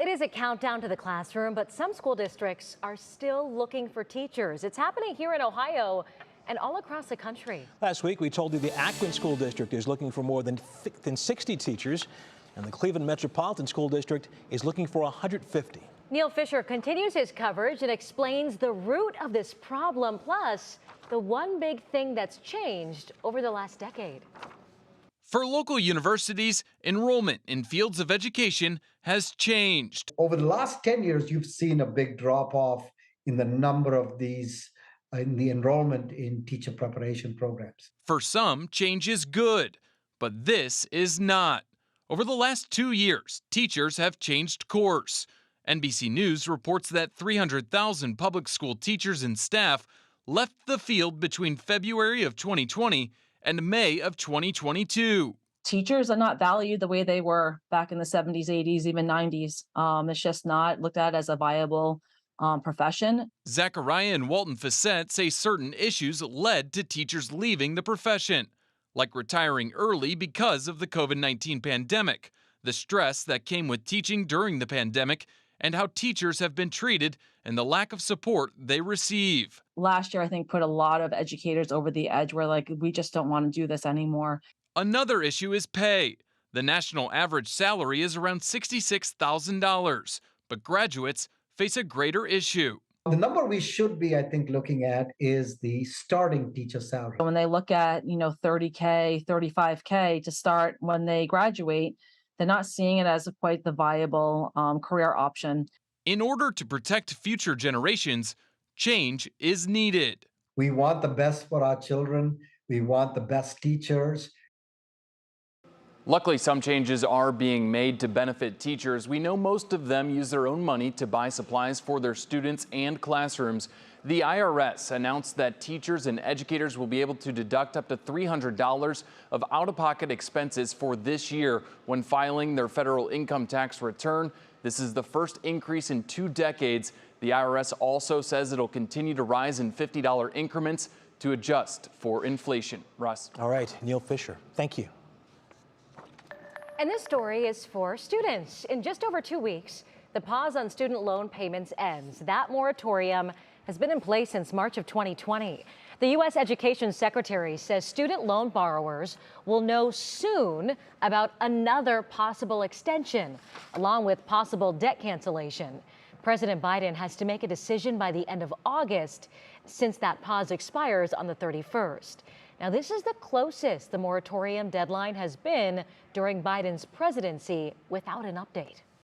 It is a countdown to the classroom, but some school districts are still looking for teachers. It's happening here in Ohio and all across the country. Last week, we told you the Akron School District is looking for more than 60 teachers, and the Cleveland Metropolitan School District is looking for 150. Neil Fisher continues his coverage and explains the root of this problem, plus the one big thing that's changed over the last decade. For local universities, enrollment in fields of education has changed. Over the last 10 years, you've seen a big drop off in the number of these, in the enrollment in teacher preparation programs. For some, change is good, but this is not. Over the last 2 years, teachers have changed course. NBC News reports that 300,000 public school teachers and staff left the field between February of 2020 and May of 2022. Teachers are not valued the way they were back in the 70s, 80s, even 90s. It's just not looked at as a viable profession. Zachariah and Walton Fassett say certain issues led to teachers leaving the profession, like retiring early because of the COVID-19 pandemic, the stress that came with teaching during the pandemic, and how teachers have been treated and the lack of support they receive. Last year, I think, put a lot of educators over the edge where, like, we just don't want to do this anymore. Another issue is pay. The national average salary is around $66,000, but graduates face a greater issue. The number we should be, I think, looking at is the starting teacher salary. When they look at, $30K, $35K to start when they graduate, they're not seeing it as quite the viable career option. In order to protect future generations, change is needed. We want the best for our children. We want the best teachers. Luckily, some changes are being made to benefit teachers. We know most of them use their own money to buy supplies for their students and classrooms. The IRS announced that teachers and educators will be able to deduct up to $300 of out-of-pocket expenses for this year when filing their federal income tax return. This is the first increase in 2 decades. The IRS also says it'll continue to rise in $50 increments to adjust for inflation. Russ. All right, Neil Fisher, thank you. And this story is for students. In just over 2 weeks, the pause on student loan payments ends. That moratorium has been in place since March of 2020. The U.S. Education Secretary says student loan borrowers will know soon about another possible extension, along with possible debt cancellation. President Biden has to make a decision by the end of August, since that pause expires on the 31st. Now, this is the closest the moratorium deadline has been during Biden's presidency without an update.